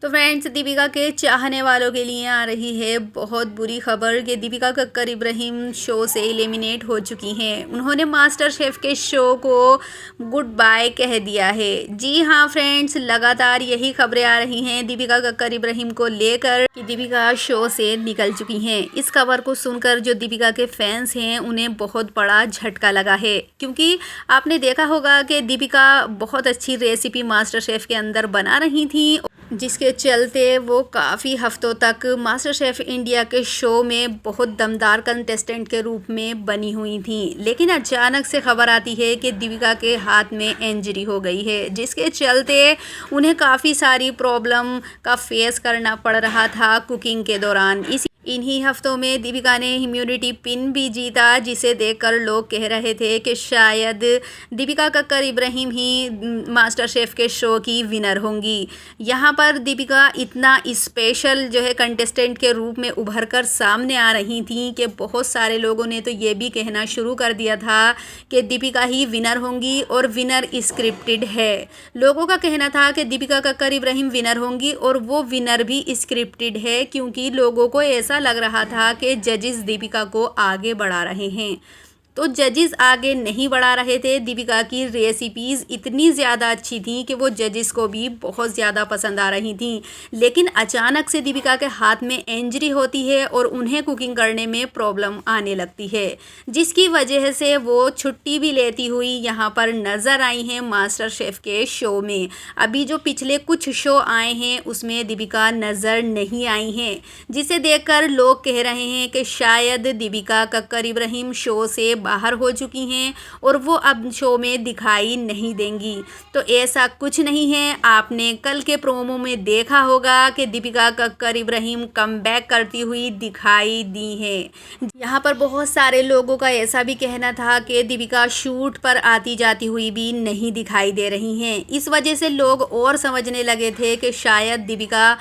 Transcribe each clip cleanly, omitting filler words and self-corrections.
तो फ्रेंड्स, दीपिका के चाहने वालों के लिए आ रही है बहुत बुरी खबर कि दीपिका कक्कर इब्राहिम शो से एलिमिनेट हो चुकी हैं। उन्होंने मास्टर शेफ के शो को गुड बाय कह दिया है। जी हाँ फ्रेंड्स, लगातार यही खबरें आ रही हैं दीपिका कक्कर इब्राहिम को लेकर कि दीपिका शो से निकल चुकी हैं। इस खबर को सुनकर जो दीपिका के फैंस हैं उन्हें बहुत बड़ा झटका लगा है, क्योंकि आपने देखा होगा कि दीपिका बहुत अच्छी रेसिपी मास्टर शेफ के अंदर बना रही थी, जिसके चलते वो काफ़ी हफ्तों तक मास्टर शेफ़ इंडिया के शो में बहुत दमदार कंटेस्टेंट के रूप में बनी हुई थी। लेकिन अचानक से खबर आती है कि दीपिका के हाथ में इंजरी हो गई है, जिसके चलते उन्हें काफ़ी सारी प्रॉब्लम का फेस करना पड़ रहा था कुकिंग के दौरान। इन्हीं हफ्तों में दीपिका ने इम्यूनिटी पिन भी जीता, जिसे देखकर लोग कह रहे थे कि शायद दीपिका कक्कर इब्राहिम ही मास्टर शेफ़ के शो की विनर होंगी। यहाँ पर दीपिका इतना स्पेशल जो है कंटेस्टेंट के रूप में उभर कर सामने आ रही थी कि बहुत सारे लोगों ने तो ये भी कहना शुरू कर दिया था कि दीपिका ही विनर होंगी और विनर स्क्रिप्टेड है। लोगों का कहना था कि दीपिका कक्कर इब्राहिम विनर होंगी और वो विनर भी स्क्रिप्टेड है, क्योंकि लोगों को ऐसा लग रहा था कि जजेस दीपिका को आगे बढ़ा रहे हैं। तो जजेस आगे नहीं बढ़ा रहे थे। दीपिका की रेसिपीज़ इतनी ज़्यादा अच्छी थी कि वो जजेस को भी बहुत ज़्यादा पसंद आ रही थी। लेकिन अचानक से दीपिका के हाथ में इंजरी होती है और उन्हें कुकिंग करने में प्रॉब्लम आने लगती है, जिसकी वजह से वो छुट्टी भी लेती हुई यहाँ पर नज़र आई हैं मास्टर शेफ़ के शो में। अभी जो पिछले कुछ शो आए हैं उसमें दीपिका नज़र नहीं आई हैं, जिसे देखकर लोग कह रहे हैं कि शायद दीपिका कक्कर इब्राहिम शो से बाहर हो चुकी हैं और वो अब शो में दिखाई नहीं देंगी। तो ऐसा कुछ नहीं है। आपने कल के प्रोमो में देखा होगा कि दीपिका कक्कर इब्राहिम कमबैक करती हुई दिखाई दी है। यहाँ पर बहुत सारे लोगों का ऐसा भी कहना था कि दीपिका शूट पर आती जाती हुई भी नहीं दिखाई दे रही हैं। इस वजह से लोग और समझने लगे थे कि शायद दीपिका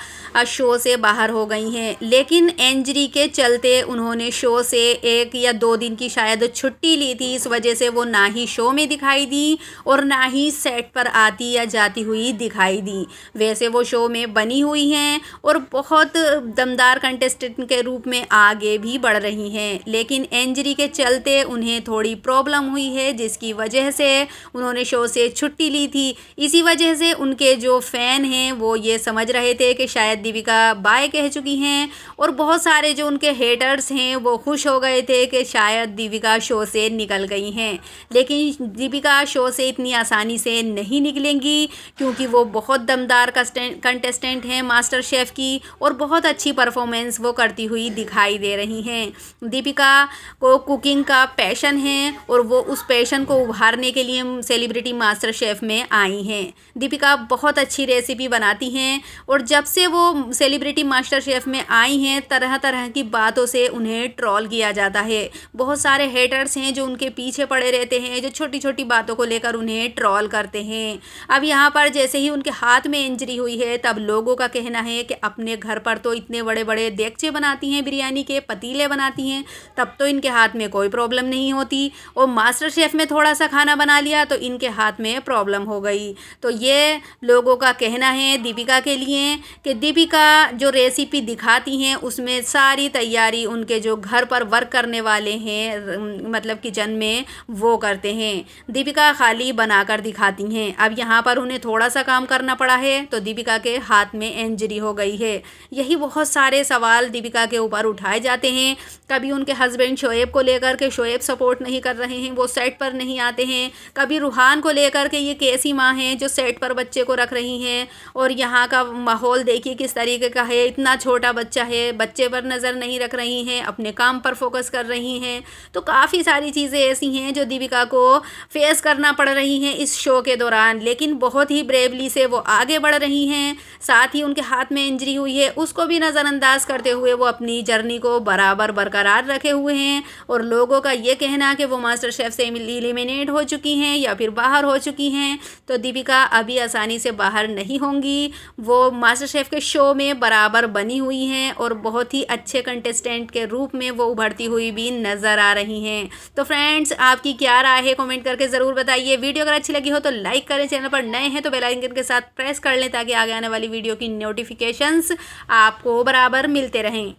शो से बाहर हो गई हैं। लेकिन इंजरी के चलते उन्होंने शो से 1 या 2 दिन की शायद छुट्टी ली थी। इस वजह से वो ना ही शो में दिखाई दी और ना ही सेट पर आती या जाती हुई दिखाई दी। वैसे वो शो में बनी हुई हैं और बहुत दमदार कंटेस्टेंट के रूप में आगे भी बढ़ रही हैं। लेकिन इंजरी के चलते उन्हें थोड़ी प्रॉब्लम हुई है, जिसकी वजह से उन्होंने शो से छुट्टी ली थी। इसी वजह से उनके जो फ़ैन हैं वो ये समझ रहे थे कि शायद दीपिका बाय कह चुकी हैं, और बहुत सारे जो उनके हेटर्स हैं वो खुश हो गए थे कि शायद दीपिका शो से निकल गई हैं। लेकिन दीपिका शो से इतनी आसानी से नहीं निकलेंगी, क्योंकि वो बहुत दमदार कंटेस्टेंट हैं मास्टर शेफ़ की और बहुत अच्छी परफॉर्मेंस वो करती हुई दिखाई दे रही हैं। दीपिका को कुकिंग का पैशन है और वो उस पैशन को उभारने के लिए सेलिब्रिटी मास्टर शेफ़ में आई हैं। दीपिका बहुत अच्छी रेसिपी बनाती हैं और जब से वो सेलिब्रिटी मास्टर शेफ़ में आई हैं तरह तरह की बातों से उन्हें ट्रोल किया जाता है। बहुत सारे हेटर्स हैं जो उनके पीछे पड़े रहते हैं, जो छोटी छोटी बातों को लेकर उन्हें ट्रोल करते हैं। अब यहाँ पर जैसे ही उनके हाथ में इंजरी हुई है तब लोगों का कहना है कि अपने घर पर तो इतने बड़े बड़े देगचे बनाती हैं, बिरयानी के पतीले बनाती हैं, तब तो इनके हाथ में कोई प्रॉब्लम नहीं होती, और मास्टर शेफ़ में थोड़ा सा खाना बना लिया तो इनके हाथ में प्रॉब्लम हो गई। तो ये लोगों का कहना है दीपिका के लिए कि दीपिका जो रेसिपी दिखाती हैं उसमें सारी तैयारी उनके जो घर पर वर्क करने वाले हैं, मतलब किचन में, वो करते हैं। दीपिका खाली बनाकर दिखाती हैं। अब यहाँ पर उन्हें थोड़ा सा काम करना पड़ा है तो दीपिका के हाथ में इंजरी हो गई है। यही बहुत सारे सवाल दीपिका के ऊपर उठाए जाते हैं। कभी उनके हस्बैंड शोएब को लेकर के शोएब सपोर्ट नहीं कर रहे हैं, वो सेट पर नहीं आते हैं। कभी रूहान को लेकर के ये कैसी माँ हैं जो सेट पर बच्चे को रख रही हैं, और यहाँ का माहौल देखिए किस तरीके का है, इतना छोटा बच्चा है, बच्चे पर नज़र नहीं रख रही हैं, अपने काम पर फोकस कर रही हैं। तो काफ़ी सारी चीज़ें ऐसी हैं जो दीपिका को फेस करना पड़ रही हैं इस शो के दौरान, लेकिन बहुत ही ब्रेवली से वो आगे बढ़ रही हैं। साथ ही उनके हाथ में इंजरी हुई है उसको भी नज़रअंदाज करते हुए वो अपनी जर्नी को बराबर बरकरार रखे हुए हैं, और लोगों का ये कहना कि वो मास्टर शेफ़ से एलिमिनेट हो चुकी हैं या फिर बाहर हो चुकी हैं। तो दीपिका अभी आसानी से बाहर नहीं होंगी, वो मास्टर शेफ़ के शो में बराबर बनी हुई हैं और बहुत ही अच्छे कंटेस्टेंट के रूप में वो उभरती हुई भी नज़र आ रही हैं। तो फ्रेंड्स आपकी क्या राय है कमेंट करके ज़रूर बताइए। वीडियो अगर अच्छी लगी हो तो लाइक करें, चैनल पर नए हैं तो बेल आइकन के साथ प्रेस कर लें ताकि आगे आने वाली वीडियो की नोटिफिकेशंस आपको बराबर मिलते रहें।